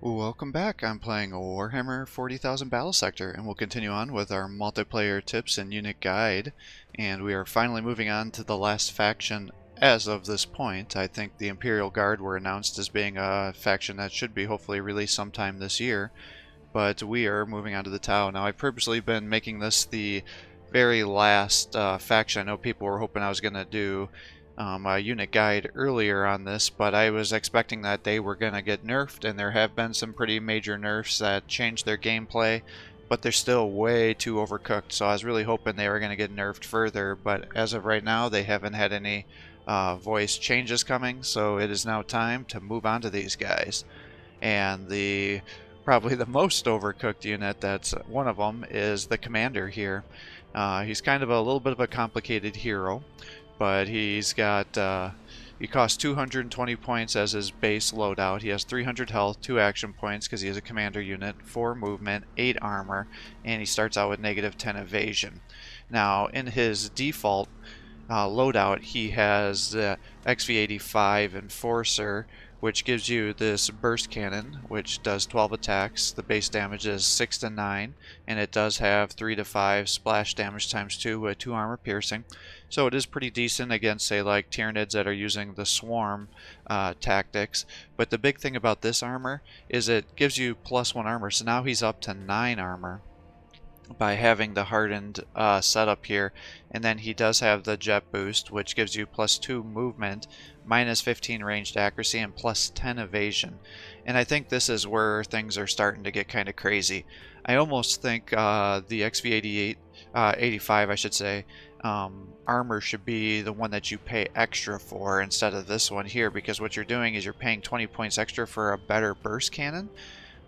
Welcome back. I'm playing Warhammer 40,000 Battlesector, and we'll continue on with our multiplayer tips and unit guide. And we are finally moving on to the last faction as of this point. I think the Imperial Guard were announced as being a faction that should be hopefully released sometime this year. But we are moving on to the Tau. Now, I've purposely been making this the very last faction. I know people were hoping I was going to do a unit guide earlier on this, but I was expecting that they were going to get nerfed, and there have been some pretty major nerfs that changed their gameplay, but they're still way too overcooked, so I was really hoping they were going to get nerfed further, but as of right now they haven't had any voice changes coming, so it is now time to move on to these guys. And probably the most overcooked unit, that's one of them, is the commander here. He's kind of a little bit of a complicated hero, but he's got he costs 220 points as his base loadout. He has 300 health, 2 action points because he is a commander unit, 4 movement, 8 armor, and he starts out with -10 evasion. Now, in his default loadout, he has the XV85 Enforcer, which gives you this burst cannon, which does 12 attacks. The base damage is 6 to 9, and it does have 3 to 5 splash damage times 2 with 2 armor piercing. So it is pretty decent against, say, like Tyranids that are using the swarm tactics. But the big thing about this armor is it gives you +1 armor, so now he's up to 9 armor by having the hardened setup here. And then he does have the jet boost, which gives you +2 movement, -15 ranged accuracy, and +10 evasion. And I think this is where things are starting to get kind of crazy. I almost think the XV88 85, I should say, armor should be the one that you pay extra for instead of this one here, because what you're doing is you're paying 20 points extra for a better burst cannon.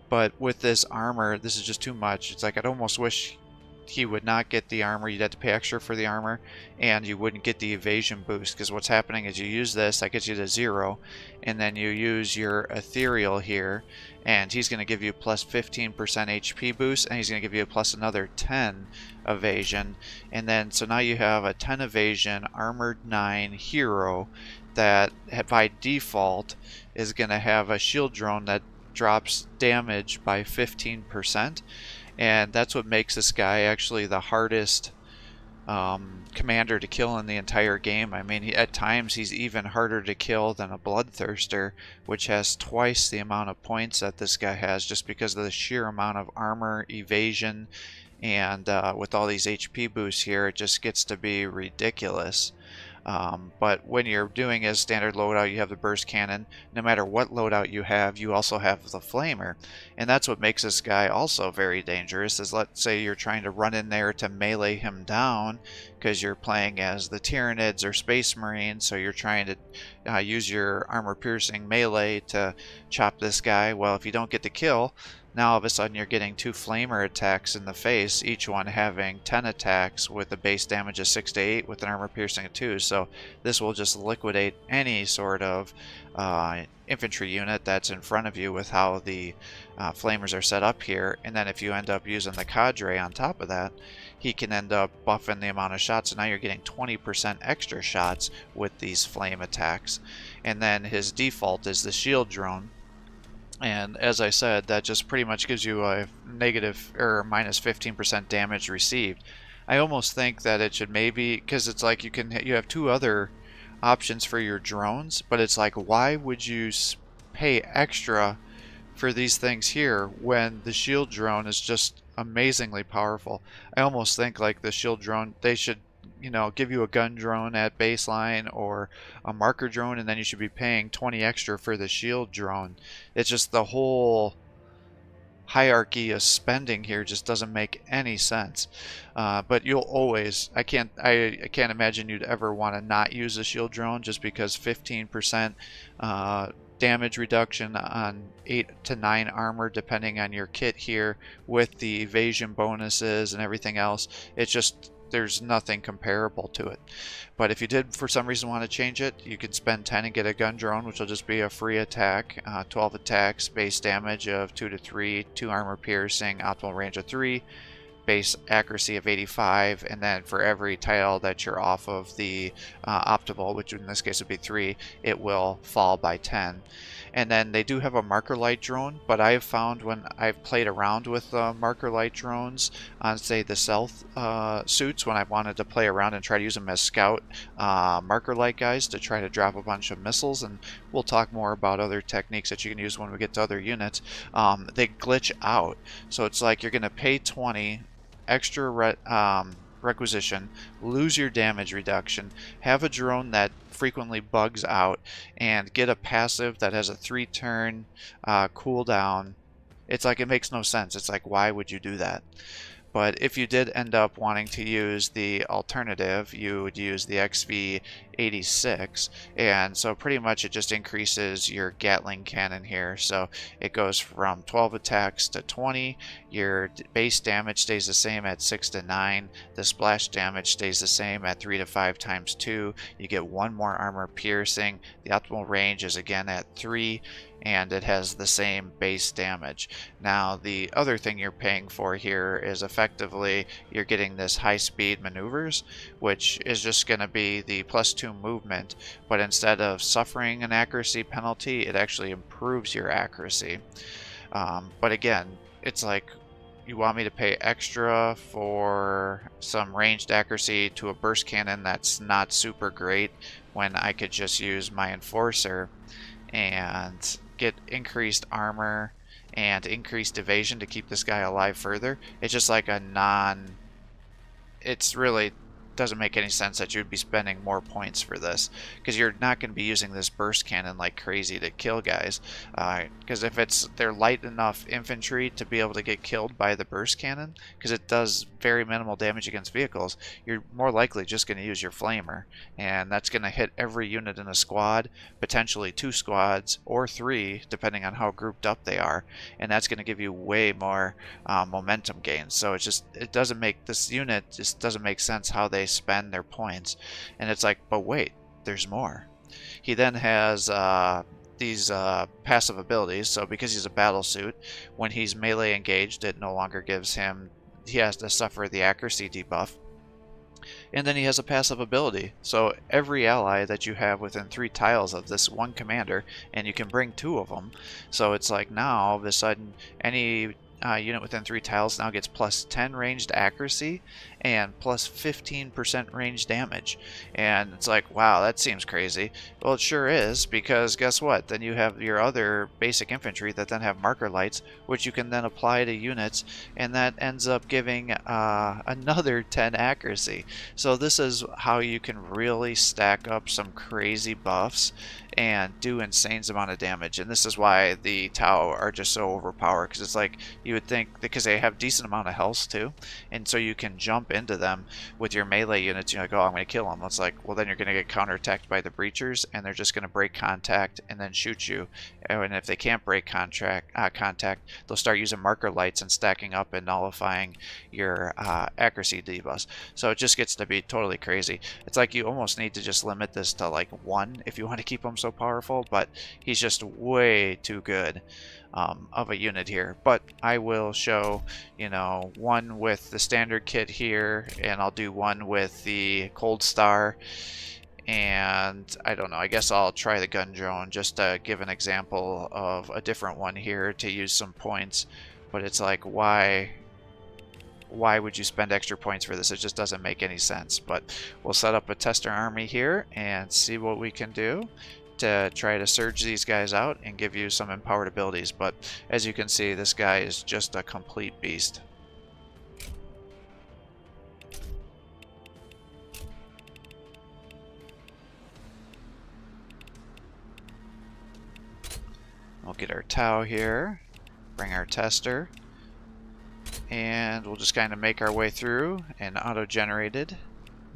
But with this armor, this is just too much. It's like I'd almost wish he would not get the armor. You'd have to pay extra for the armor, and you wouldn't get the evasion boost, because what's happening is you use this, that gets you to 0, and then you use your ethereal here, and he's going to give you +15% HP boost, and he's going to give you another 10 evasion, and then so now you have a 10 evasion armored 9 hero that by default is going to have a shield drone that drops damage by 15%, and that's what makes this guy actually the hardest commander to kill in the entire game. I mean, at times he's even harder to kill than a Bloodthirster, which has twice the amount of points that this guy has, just because of the sheer amount of armor, evasion, and with all these HP boosts here, it just gets to be ridiculous. But when you're doing a standard loadout, you have the burst cannon. No matter what loadout you have, you also have the flamer. And that's what makes this guy also very dangerous, is let's say you're trying to run in there to melee him down because you're playing as the Tyranids or Space Marines, so you're trying to use your armor piercing melee to chop this guy. Well, if you don't get the kill, now all of a sudden you're getting 2 flamer attacks in the face, each one having 10 attacks with a base damage of 6 to 8 with an armor piercing of 2. So this will just liquidate any sort of infantry unit that's in front of you with how the flamers are set up here. And then if you end up using the cadre on top of that, he can end up buffing the amount of shots. So now you're getting 20% extra shots with these flame attacks. And then his default is the shield drone. And as I said, that just pretty much gives you a negative or -15% damage received. I almost think that it should maybe, because it's like you have 2 other options for your drones, but it's like, why would you pay extra for these things here when the shield drone is just amazingly powerful? I almost think like the shield drone, they should, give you a gun drone at baseline or a marker drone, and then you should be paying 20 extra for the shield drone. It's just the whole hierarchy of spending here just doesn't make any sense. But you'll always, I can't imagine you'd ever want to not use a shield drone, just because 15% damage reduction on 8 to 9 armor depending on your kit here, with the evasion bonuses and everything else. It's just, there's nothing comparable to it. But if you did for some reason want to change it, you could spend 10 and get a gun drone, which will just be a free attack, 12 attacks, base damage of 2 to 3, 2 armor piercing, optimal range of 3, base accuracy of 85, and then for every tile that you're off of the optimal, which in this case would be 3, it will fall by 10. And then they do have a marker light drone, but I've found when I've played around with marker light drones on, say, the stealth suits, when I wanted to play around and try to use them as scout marker light guys to try to drop a bunch of missiles, and we'll talk more about other techniques that you can use when we get to other units, they glitch out. So it's like you're going to pay 20 extra requisition, lose your damage reduction, have a drone that frequently bugs out, and get a passive that has a 3-turn cooldown. It's like, it makes no sense. It's like, why would you do that? But if you did end up wanting to use the alternative, you would use the XV86, and so pretty much it just increases your Gatling cannon here. So it goes from 12 attacks to 20, your base damage stays the same at 6 to 9, the splash damage stays the same at 3 to 5 times 2, you get 1 more armor piercing, the optimal range is again at 3, and it has the same base damage. Now the other thing you're paying for here is effectively you're getting this high speed maneuvers, which is just going to be the +2 movement, but instead of suffering an accuracy penalty, it actually improves your accuracy. But again, it's like, you want me to pay extra for some ranged accuracy to a burst cannon that's not super great when I could just use my enforcer and get increased armor and increased evasion to keep this guy alive further. It's just like it's really doesn't make any sense that you'd be spending more points for this, because you're not going to be using this burst cannon like crazy to kill guys, because if they're light enough infantry to be able to get killed by the burst cannon, because it does very minimal damage against vehicles, you're more likely just going to use your flamer, and that's going to hit every unit in a squad, potentially 2 squads or 3 depending on how grouped up they are, and that's going to give you way more momentum gains. So it doesn't make this unit just doesn't make sense how they spend their points. And it's like, but wait, there's more. He then has these passive abilities. So because he's a battle suit, when he's melee engaged, it no longer gives him, he has to suffer the accuracy debuff. And then he has a passive ability. So every ally that you have within 3 tiles of this one commander, and you can bring 2 of them. So it's like now all of a sudden any unit within 3 tiles now gets +10 ranged accuracy and +15% range damage. And it's like, wow, that seems crazy. Well, it sure is, because guess what? Then you have your other basic infantry that then have marker lights, which you can then apply to units, and that ends up giving another 10 accuracy. So this is how you can really stack up some crazy buffs and do insane amount of damage. And this is why the Tau are just so overpowered, because it's like, you would think, because they have decent amount of health too, and so you can jump into them with your melee units. You're like, oh, I'm going to kill them. It's like, well, then you're going to get counterattacked by the breachers, and they're just going to break contact and then shoot you. And if they can't break contact, they'll start using marker lights and stacking up and nullifying your accuracy debuffs. So it just gets to be totally crazy. It's like you almost need to just limit this to like 1 if you want to keep him so powerful, but he's just way too good of a unit here. But I will show, one with the standard kit here, and I'll do one with the Cold Star, and I don't know, I guess I'll try the gun drone just to give an example of a different one here to use some points. But it's like, why would you spend extra points for this? It just doesn't make any sense. But we'll set up a tester army here and see what we can do to try to surge these guys out and give you some empowered abilities. But as you can see, this guy is just a complete beast. We'll get our Tau here, bring our tester, and we'll just kind of make our way through an auto-generated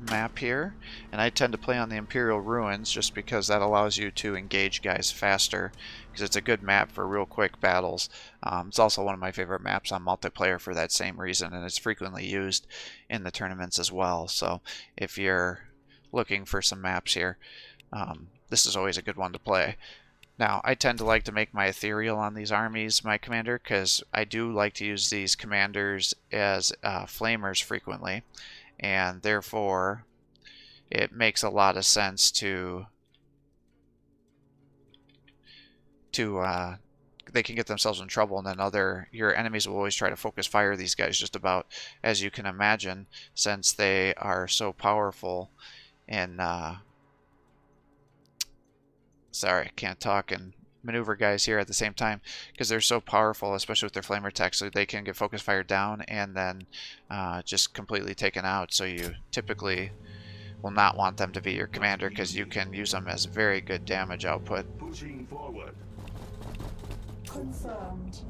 map here. And I tend to play on the Imperial Ruins just because that allows you to engage guys faster, because it's a good map for real quick battles. It's also one of my favorite maps on multiplayer for that same reason, and it's frequently used in the tournaments as well. So if you're looking for some maps here, this is always a good one to play. Now, I tend to like to make my ethereal on these armies my commander, because I do like to use these commanders as flamers frequently, and therefore it makes a lot of sense to they can get themselves in trouble, and then your enemies will always try to focus fire these guys, just about, as you can imagine, since they are so powerful in sorry, I can't talk and maneuver guys here at the same time, because they're so powerful, especially with their flamer tech, so they can get focus fire down and then just completely taken out. So you typically will not want them to be your commander, because you can use them as very good damage output. Pushing forward. Confirmed.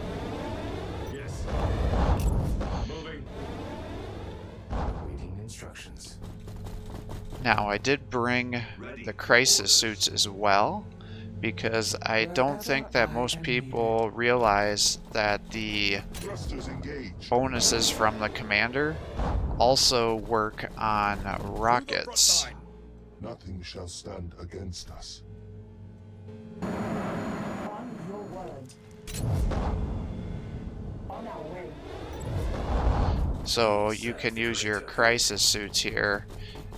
Yes. Moving. Waiting instructions. Now, I did bring the crisis suits as well, because I don't think that most people realize that the bonuses from the commander also work on rockets. Nothing shall stand against us. On your word. On our way. So you can use your crisis suits here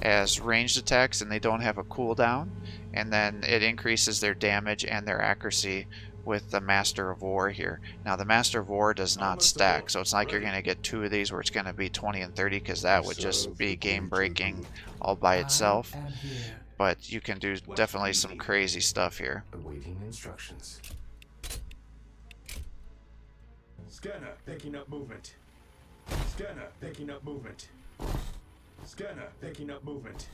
as ranged attacks, and they don't have a cooldown, and then it increases their damage and their accuracy with the Master of War here. Now, the Master of War does not stack, so it's not like you're going to get two of these where it's going to be 20 and 30, because that would just be game breaking all by itself. But you can do definitely some crazy stuff here. Awaiting instructions. Scanner picking up movement. Scanner picking up movement. Scanner picking up movement.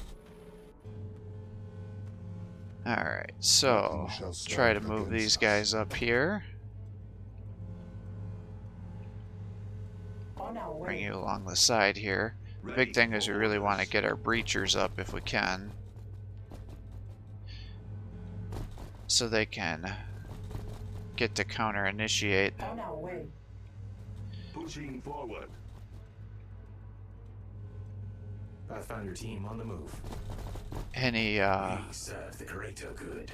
Alright, so try to move these guys up here. On our Bring way. you along the side here. The big thing is we really want to get our breachers up if we can, so they can get to counter initiate. On our way. Pushing forward. Pathfinder team on the move. Any We serve the greater good.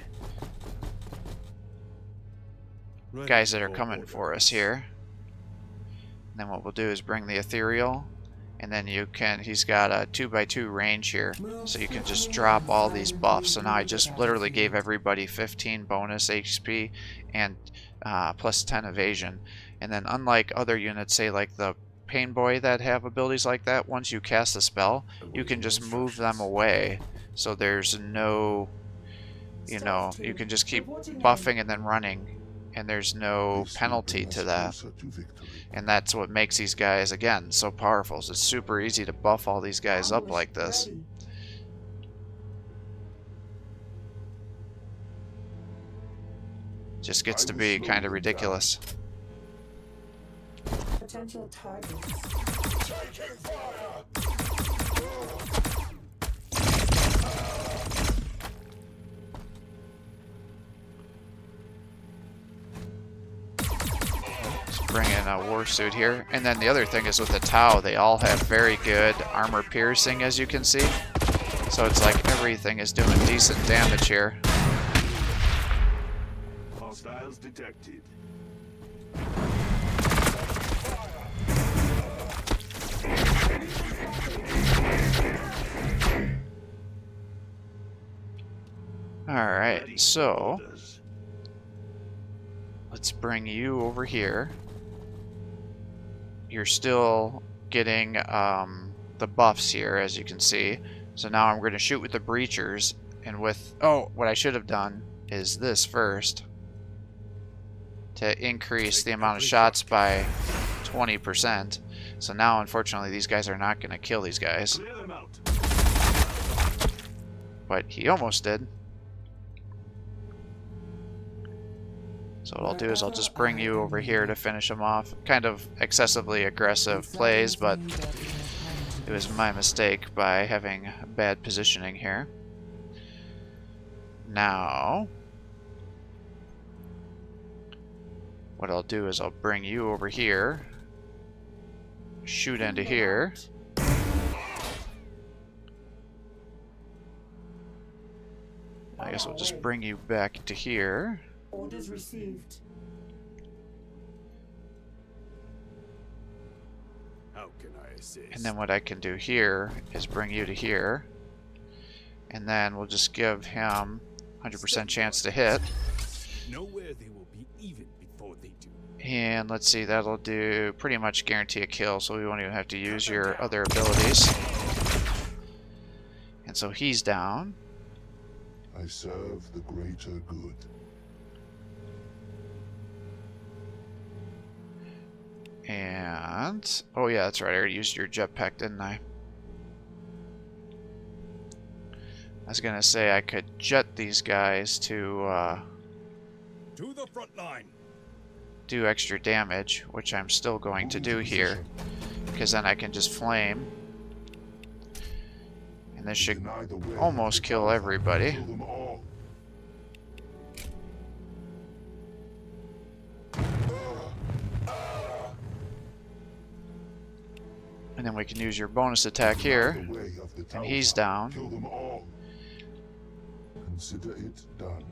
guys that are coming for us here. And then what we'll do is bring the ethereal, and then he's got a 2x2 range here, so you can just drop all these buffs. So now I just literally gave everybody 15 bonus HP and plus 10 evasion. And then unlike other units, say like the Pain Boy that have abilities like that, once you cast a spell, you can just move them away. So there's no, you know, you can just keep buffing and then running, and there's no penalty to that. And that's what makes these guys, again, so powerful. So it's super easy to buff all these guys up like this. Just gets to be kind of ridiculous. Potential targets. Taking fire! Just bring in a warsuit here. And then the other thing is with the Tau, they all have very good armor piercing, as you can see. So it's like everything is doing decent damage here. Hostiles detected. Alright, so let's bring you over here. You're still getting the buffs here, as you can see. So now I'm going to shoot with the breachers, and with... Oh, what I should have done is this first, to increase the amount of shots by 20%. So now, unfortunately, these guys are not going to kill these guys. Clear them out. But he almost did. So what I'll do is I'll just bring you over here to finish him off. Kind of excessively aggressive plays, but it was my mistake by having bad positioning here. Now, what I'll do is I'll bring you over here, shoot into here. I guess we'll just bring you back to here. Orders received. How can I assist? And then what I can do here is bring you to here. And then we'll just give him 100% chance to hit. Nowhere they will be even before they do. And let's see, that'll do pretty much guarantee a kill, so we won't even have to use your other abilities. And so he's down. I serve the greater good. And oh yeah, that's right, I already used your jetpack, didn't I? I was gonna say I could jet these guys to the front line. do extra damage, which I'm still going to do here, because then I can just flame. And this should Deny the way almost of the kill Alpha. everybody. Kill them all. And then we can use your bonus attack here. Deny the way of the And he's Alpha. down. Kill them all. Consider it done.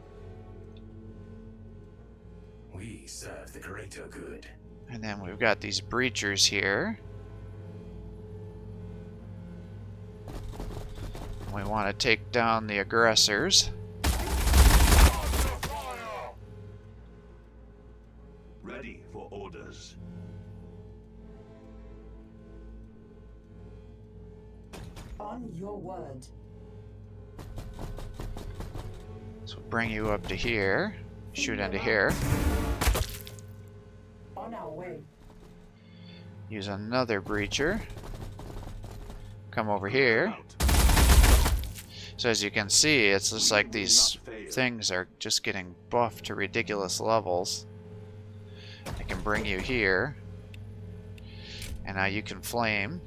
We serve the greater good. And then we've got these breachers here. We want to take down the aggressors. Ready for orders. On your word. So bring you up to here. Shoot into here. On our way. Use another breacher. Come over here. So as you can see, it's just like these things are just getting buffed to ridiculous levels. I can bring you here. And now you can flame.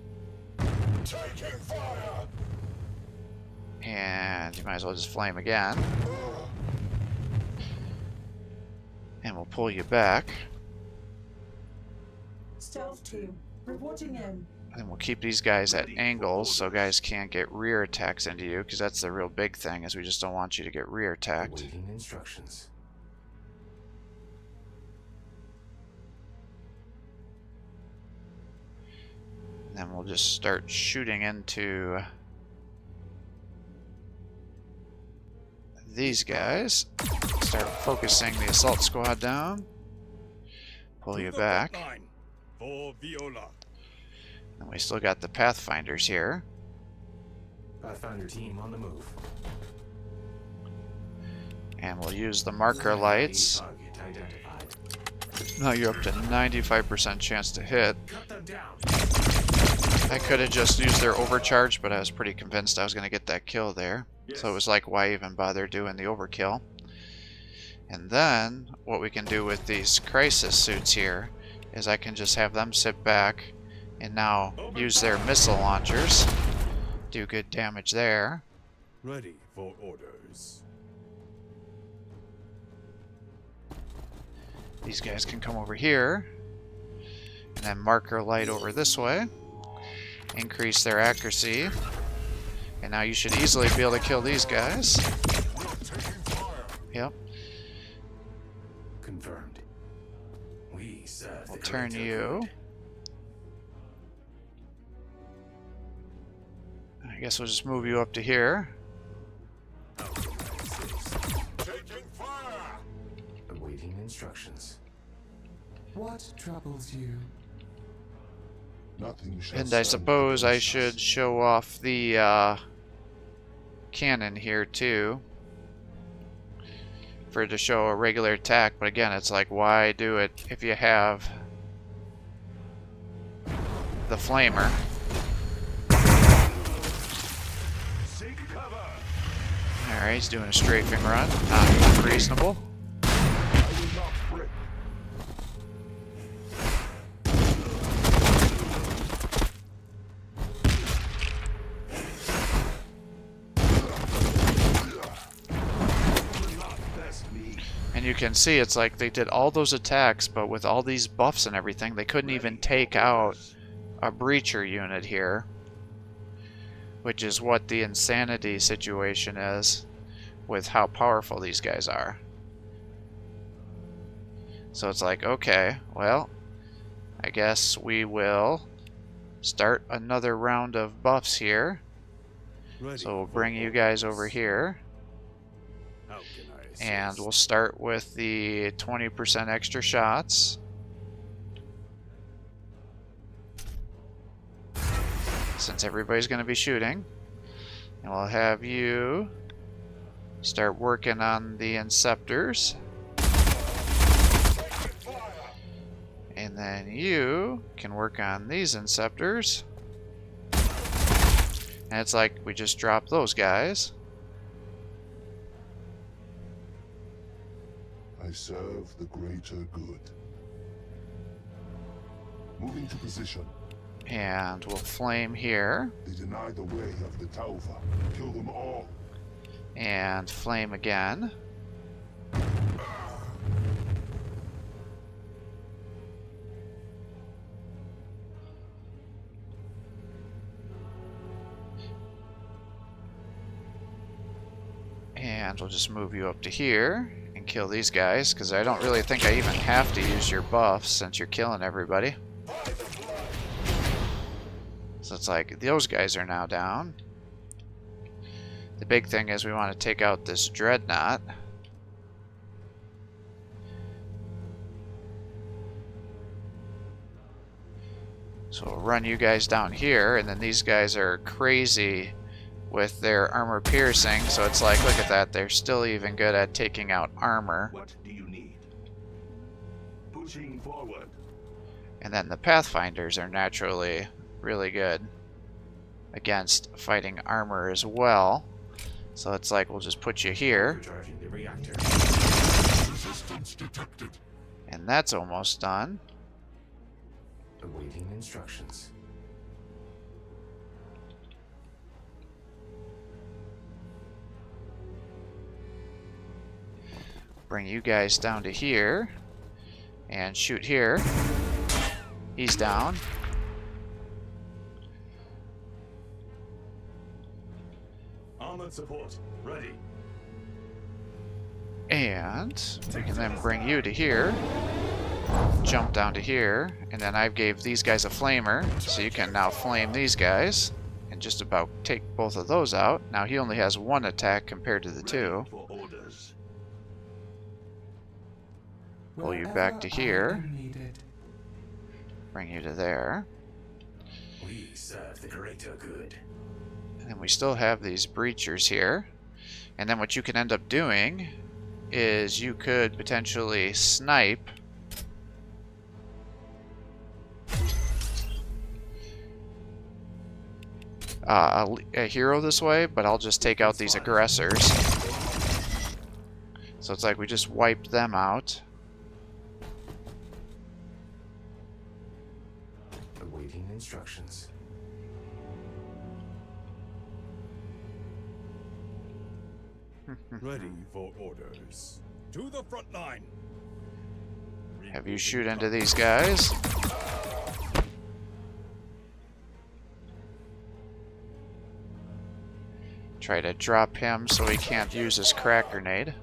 Taking fire. And you might as well just flame again. And we'll pull you back. Stealth team, reporting in. And we'll keep these guys at angles so guys can't get rear attacks into you, because that's the real big thing, is we just don't want you to get rear attacked. Awaiting instructions. And then we'll just start shooting into these guys. Start focusing the assault squad down. Pull you back. For Viola. And we still got the Pathfinders here. Pathfinder team on the move. And we'll use the marker lights. Target identified. Now you're up to 95% chance to hit. Cut them down. I could have just used their overcharge, but I was pretty convinced I was going to get that kill there. So it was like, why even bother doing the overkill? And then, what we can do with these crisis suits here is I can just have them sit back and now use their missile launchers. Do good damage there. Ready for orders. These guys can come over here. And then marker light over this way. Increase their accuracy. And now you should easily be able to kill these guys. Yep. Confirmed. We serve We'll the turn greater you. good. I guess we'll just move you up to here. Taking fire. Awaiting instructions. What troubles you? Nothing shall And I stand suppose I against should us. show off the cannon here too. For it to show a regular attack, but again, it's like, why do it if you have the flamer? Seek cover. Alright, he's doing a strafing run. Not unreasonable. I will not break. And you can see it's like they did all those attacks, but with all these buffs and everything, they couldn't even take out a breacher unit here. Which is what the insanity situation is with how powerful these guys are. So it's like, okay, well, I guess we will start another round of buffs here. So we'll bring you guys over here. How can I assist? And we'll start with the 20% extra shots. Since everybody's going to be shooting. And we'll have you start working on the Inceptors. And then you can work on these Inceptors. And it's like we just dropped those guys. I serve the greater good. Moving to position. And we'll flame here. They deny the way of the Tauva. Kill them all. And flame again. And we'll just move you up to here and kill these guys, because I don't really think I even have to use your buffs since you're killing everybody. So it's like, those guys are now down. The big thing is we want to take out this dreadnought. So we'll run you guys down here, and then these guys are crazy with their armor piercing, so it's like, look at that, they're still even good at taking out armor. What do you need? Pushing forward. And then the Pathfinders are naturally really good against fighting armor as well. So it's like, we'll just put you here. Recharging the reactor. Resistance detected. And that's almost done. Awaiting instructions. Bring you guys down to here. And shoot here. He's down. Armored support. Ready. And we can then bring you to here. Jump down to here. And then I gave these guys a flamer. So you can now flame these guys. And just about take both of those out. Now he only has one attack compared to the two. Ready for orders. Pull you Wherever back to I here. am needed. Bring you to there. We serve the greater good. And we still have these breachers here. And then what you can end up doing is you could potentially snipe a hero this way, but I'll just take out these aggressors. So it's like we just wiped them out. Awaiting instructions. Ready for orders. To the front line. Have you shoot into these guys. Try to drop him so he can't use his crack grenade.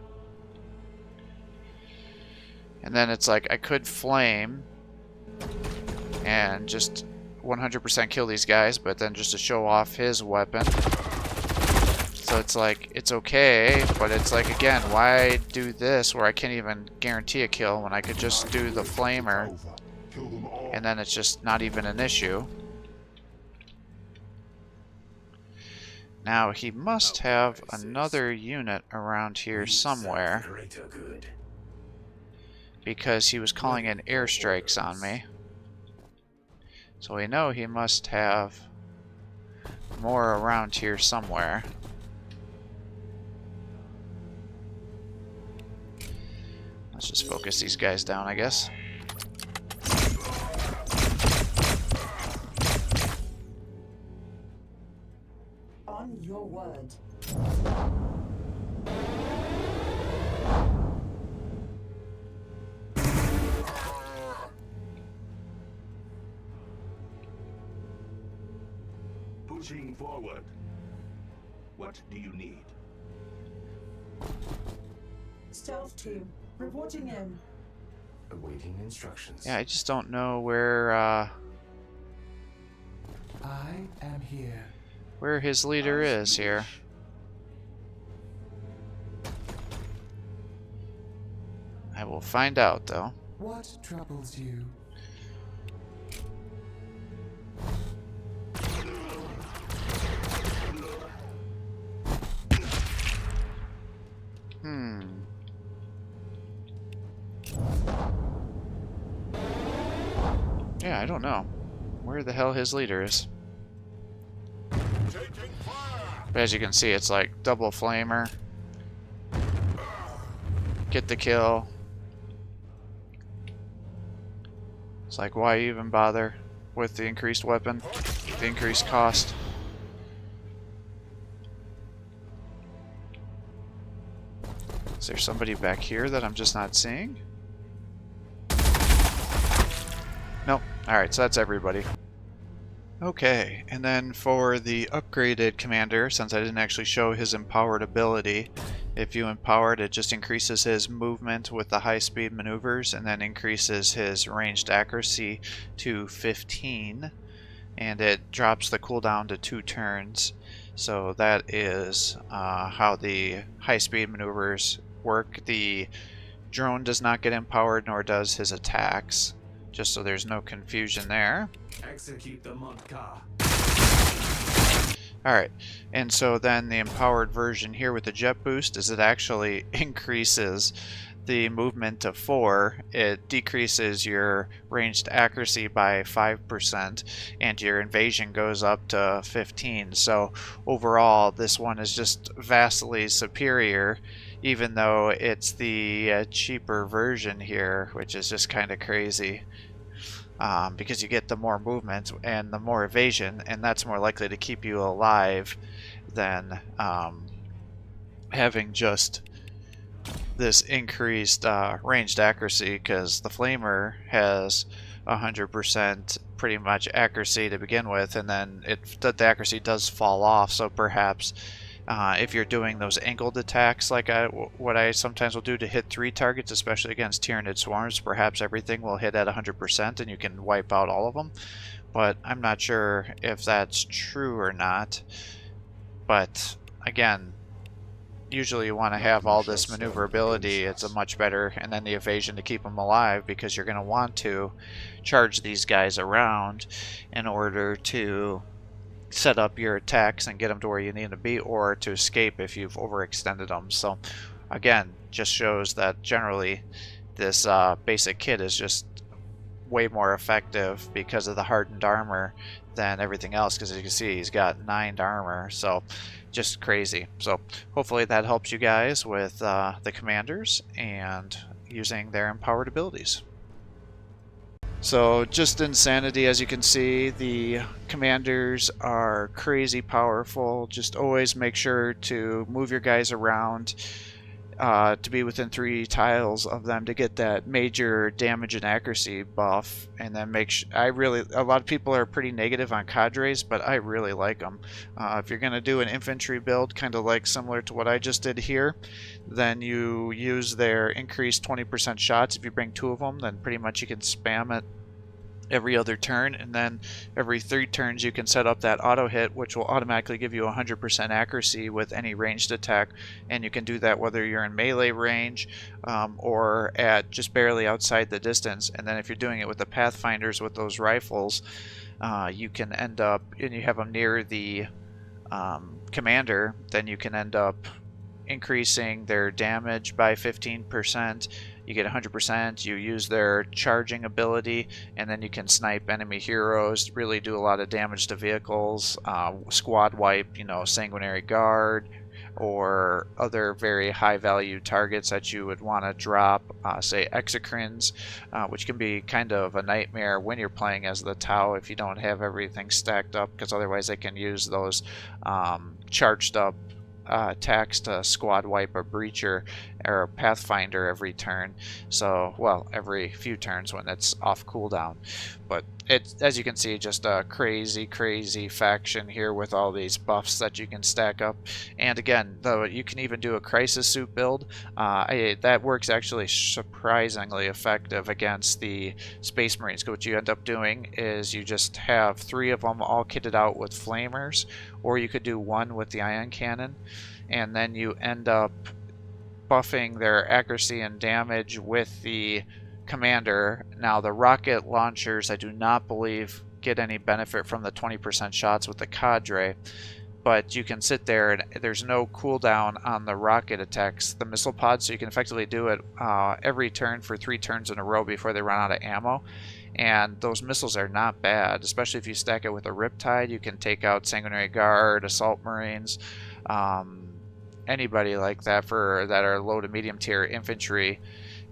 And then it's like I could flame and just 100% kill these guys, but then just to show off his weapon. So it's like, it's okay, but it's like, again, why do this where I can't even guarantee a kill when I could just do the flamer Tauva. Kill them all. and then it's just not even an issue. Now he must have another unit around here We serve somewhere, the greater good. because he was calling in airstrikes on me. So we know he must have more around here somewhere. Let's just focus these guys down, I guess. On your word. Pushing forward. What do you need? Stealth team, reporting in. Awaiting instructions. Yeah, I just don't know where I am here. where his leader is here. I will find out, though. What troubles you? Yeah, I don't know where the hell his leader is. But as you can see, it's like double flamer. Get the kill. It's like, why even bother with the increased weapon, the increased cost? Is there somebody back here that I'm just not seeing? Nope. Alright, so that's everybody. Okay, and then for the upgraded commander, since I didn't actually show his empowered ability, if you empower it, it just increases his movement with the high-speed maneuvers and then increases his ranged accuracy to 15, and it drops the cooldown to 2 turns. So that is how the high-speed maneuvers work. The drone does not get empowered, nor does his attacks, just so there's no confusion there. Execute the Montka. Alright, and so then the empowered version here with the jet boost is it actually increases the movement to 4, it decreases your ranged accuracy by 5%, and your invasion goes up to 15. So overall, this one is just vastly superior, even though it's the cheaper version here, which is just kind of crazy. Because you get the more movement and the more evasion, and that's more likely to keep you alive than having just this increased ranged accuracy, because the flamer has 100% pretty much accuracy to begin with, and then the accuracy does fall off. So perhaps if you're doing those angled attacks like what I sometimes will do to hit 3 targets, especially against Tyranid swarms, perhaps everything will hit at 100% and you can wipe out all of them. But I'm not sure if that's true or not. But again, usually you want to have all this maneuverability. It's a much better, and then the evasion to keep them alive, because you're going to want to charge these guys around in order to set up your attacks and get them to where you need to be, or to escape if you've overextended them. So again, just shows that generally this basic kit is just way more effective because of the hardened armor than everything else, because as you can see, he's got 9 armor, so just crazy. So hopefully that helps you guys with the commanders and using their empowered abilities. So just insanity, as you can see. The commanders are crazy powerful. Just always make sure to move your guys around to be within 3 tiles of them to get that major damage and accuracy buff. And then a lot of people are pretty negative on cadres, but I really like them. If you're going to do an infantry build, kind of like similar to what I just did here, then you use their increased 20% shots. If you bring 2 of them, then pretty much you can spam it every other turn, and then every 3 turns you can set up that auto hit, which will automatically give you 100% accuracy with any ranged attack. And you can do that whether you're in melee range or at just barely outside the distance. And then if you're doing it with the Pathfinders with those rifles, you can end up, and you have them near the commander, then you can end up increasing their damage by 15%. You get 100%, you use their charging ability, and then you can snipe enemy heroes, really do a lot of damage to vehicles, squad wipe, Sanguinary Guard, or other very high value targets that you would want to drop, say Exocrines, which can be kind of a nightmare when you're playing as the Tau if you don't have everything stacked up, because otherwise they can use those charged up attacks to squad wipe a breacher or a pathfinder every turn. So, well, every few turns when it's off cooldown. But it's, as you can see, just a crazy faction here with all these buffs that you can stack up. And again, though, you can even do a crisis suit build. That works actually surprisingly effective against the Space Marines. What you end up doing is you just have 3 of them all kitted out with flamers, or you could do 1 with the ion cannon, and then you end up buffing their accuracy and damage with the commander. Now the rocket launchers, I do not believe get any benefit from the 20% shots with the cadre, but you can sit there and there's no cooldown on the rocket attacks, the missile pods, so you can effectively do it every turn for 3 turns in a row before they run out of ammo. And those missiles are not bad, especially if you stack it with a Riptide. You can take out Sanguinary Guard, Assault Marines, anybody like that that are low to medium tier infantry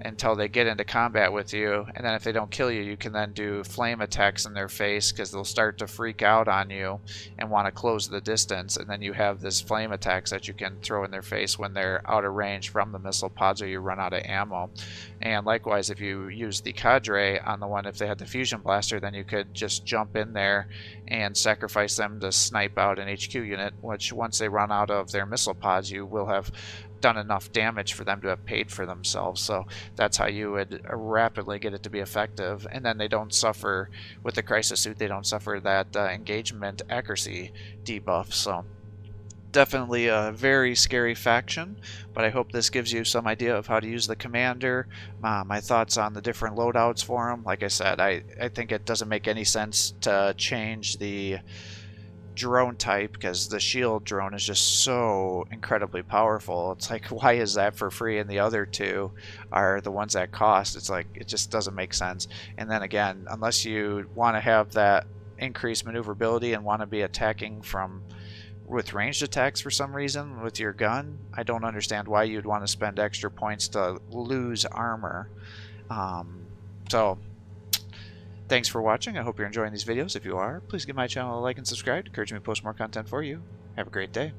until they get into combat with you. And then if they don't kill you, you can then do flame attacks in their face, because they'll start to freak out on you and want to close the distance, and then you have this flame attacks that you can throw in their face when they're out of range from the missile pods or you run out of ammo. And likewise, if you use the cadre on the one, if they had the fusion blaster, then you could just jump in there and sacrifice them to snipe out an HQ unit, which once they run out of their missile pods, you will have done enough damage for them to have paid for themselves. So that's how you would rapidly get it to be effective. And then they don't suffer, with the crisis suit, they don't suffer that engagement accuracy debuff. So definitely a very scary faction, but I hope this gives you some idea of how to use the commander, my thoughts on the different loadouts for him. Like I said, I think it doesn't make any sense to change the drone type, because the shield drone is just so incredibly powerful. It's like, why is that for free and the other 2 are the ones that cost? It's like, it just doesn't make sense. And then again, unless you want to have that increased maneuverability and want to be attacking with ranged attacks for some reason with your gun, I don't understand why you'd want to spend extra points to lose armor. So thanks for watching. I hope you're enjoying these videos. If you are, please give my channel a like and subscribe to encourage me to post more content for you. Have a great day.